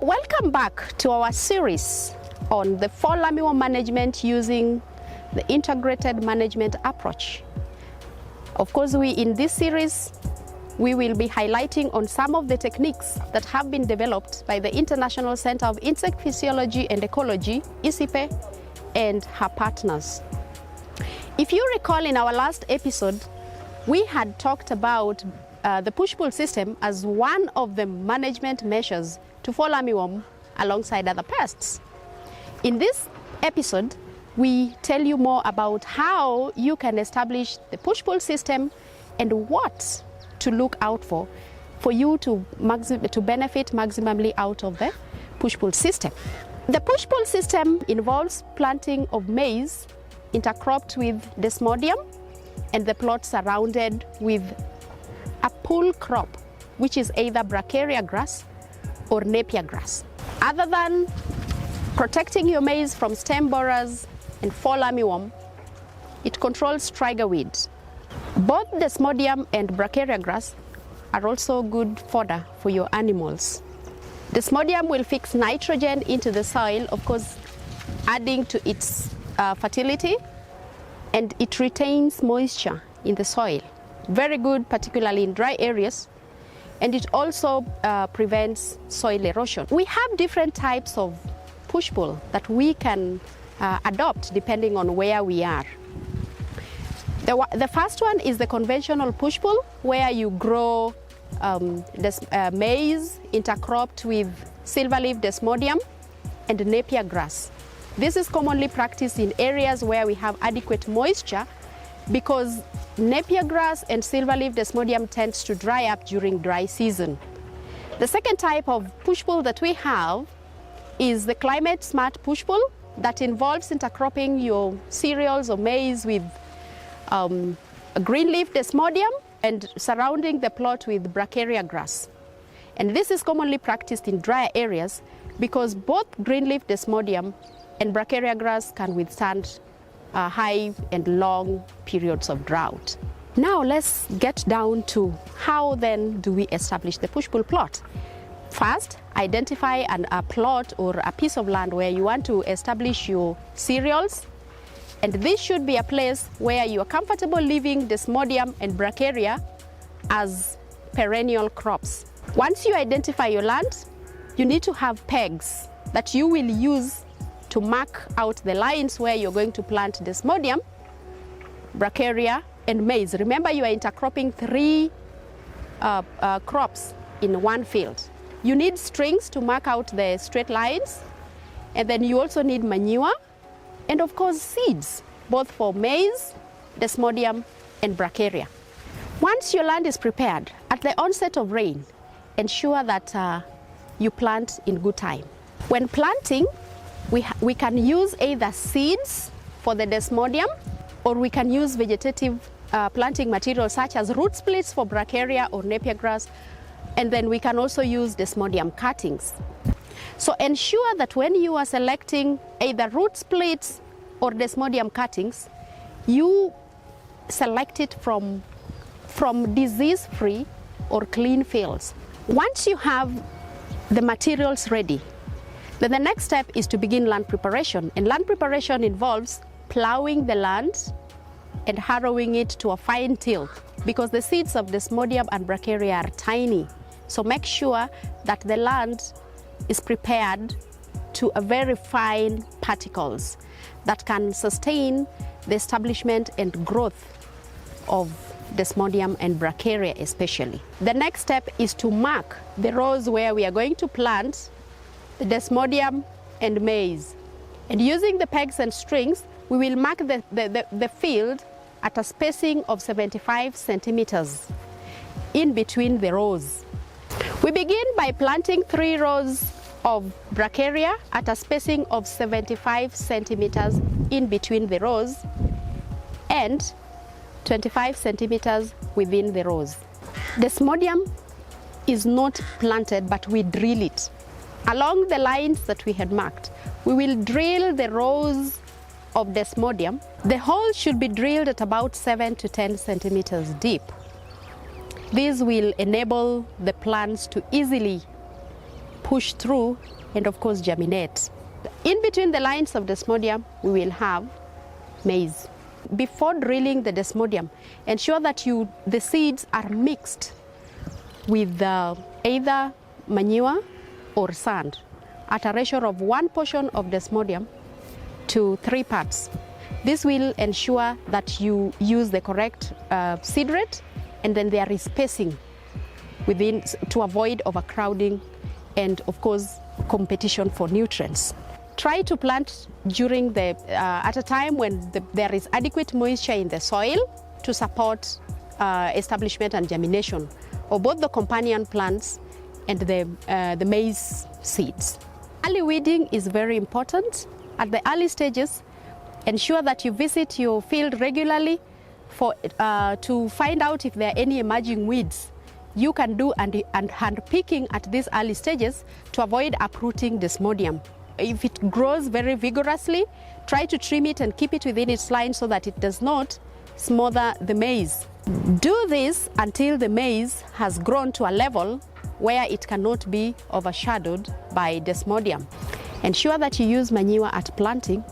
Welcome back to our series on the fall armyworm management using the integrated management approach. Of course, in this series, we will be highlighting on some of the techniques that have been developed by the International Center of Insect Physiology and Ecology, ICIPE, and her partners. If you recall, in our last episode, we had talked about the push-pull system as one of the management measures to fall armyworm alongside other pests. In this episode, we tell you more about how you can establish the push-pull system and what to look out for you to benefit maximally out of the push-pull system. The push-pull system involves planting of maize intercropped with desmodium and the plot surrounded with a pull crop, which is either bracharia grass or Napier grass. Other than protecting your maize from stem borers and fall armyworm, it controls striga weed. Both desmodium and bracharia grass are also good fodder for your animals. Desmodium will fix nitrogen into the soil, of course, adding to its fertility, and it retains moisture in the soil. Very good, particularly in dry areas, and it also prevents soil erosion. We have different types of push-pull that we can adopt depending on where we are. The first one is the conventional push-pull, where you grow maize intercropped with silverleaf desmodium and Napier grass. This is commonly practiced in areas where we have adequate moisture because Napier grass and silverleaf desmodium tends to dry up during dry season. The second type of push-pull that we have is the climate smart push-pull that involves intercropping your cereals or maize with greenleaf desmodium and surrounding the plot with bracharia grass. And this is commonly practiced in dry areas because both greenleaf desmodium and bracharia grass can withstand high and long periods of drought. Now let's get down to how then do we establish the push-pull plot. First, identify a plot or a piece of land where you want to establish your cereals, and this should be a place where you are comfortable leaving desmodium and bracharia as perennial crops. Once you identify your land, you need to have pegs that you will use to mark out the lines where you're going to plant desmodium, bracharia, and maize. Remember, you are intercropping 3 crops in one field. You need strings to mark out the straight lines, and then you also need manure, and of course seeds, both for maize, desmodium, and bracharia. Once your land is prepared, at the onset of rain, ensure that you plant in good time. When planting, we can use either seeds for the desmodium, or we can use vegetative planting materials such as root splits for bracharia or Napier grass, and then we can also use desmodium cuttings. So ensure that when you are selecting either root splits or desmodium cuttings, you select it from disease-free or clean fields. Once you have the materials ready, then the next step is to begin land preparation. And land preparation involves plowing the land and harrowing it to a fine till, because the seeds of desmodium and bracharia are tiny. So make sure that the land is prepared to a very fine particles that can sustain the establishment and growth of desmodium and bracharia especially. The next step is to mark the rows where we are going to plant the desmodium and maize. And using the pegs and strings, we will mark the field at a spacing of 75 centimeters in between the rows. We begin by planting 3 rows of bracharia at a spacing of 75 centimeters in between the rows and 25 centimeters within the rows. Desmodium is not planted, but we drill it. Along the lines that we had marked, we will drill the rows of desmodium. The hole should be drilled at about 7 to 10 centimeters deep. This will enable the plants to easily push through and of course germinate. In between the lines of Desmodium, we will have maize. Before drilling the Desmodium, ensure that the seeds are mixed with either manure or sand at a ratio of 1 portion of Desmodium to 3 parts. This will ensure that you use the correct seed rate, and then there is spacing within to avoid overcrowding and of course competition for nutrients. Try to plant during at a time when there is adequate moisture in the soil to support establishment and germination of both the companion plants and the maize seeds. Early weeding is very important. At the early stages, ensure that you visit your field regularly to find out if there are any emerging weeds. You can do hand picking at these early stages to avoid uprooting Desmodium. If it grows very vigorously, try to trim it and keep it within its line so that it does not smother the maize. Do this until the maize has grown to a level where it cannot be overshadowed by Desmodium. Ensure that you use manure at planting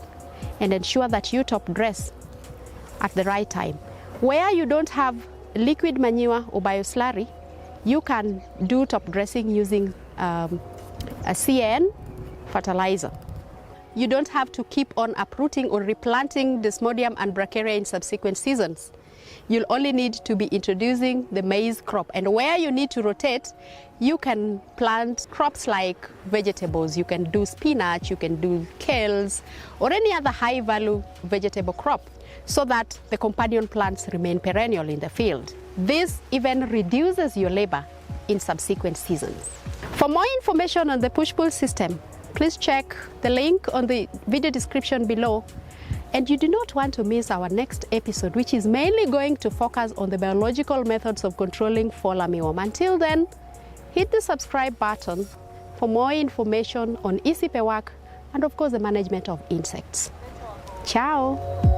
and ensure that you top dress at the right time. Where you don't have liquid manure or bioslurry, you can do top dressing using a CAN fertilizer. You don't have to keep on uprooting or replanting Desmodium and Bracharia in subsequent seasons. You'll only need to be introducing the maize crop, and where you need to rotate, you can plant crops like vegetables. You can do spinach, you can do kales, or any other high value vegetable crop, so that the companion plants remain perennial in the field. This even reduces your labor in subsequent seasons. For more information on the push-pull system, please check the link on the video description below. And you do not want to miss our next episode, which is mainly going to focus on the biological methods of controlling fall armyworm. Until then, hit the subscribe button for more information on ISIPE work and of course the management of insects. Ciao!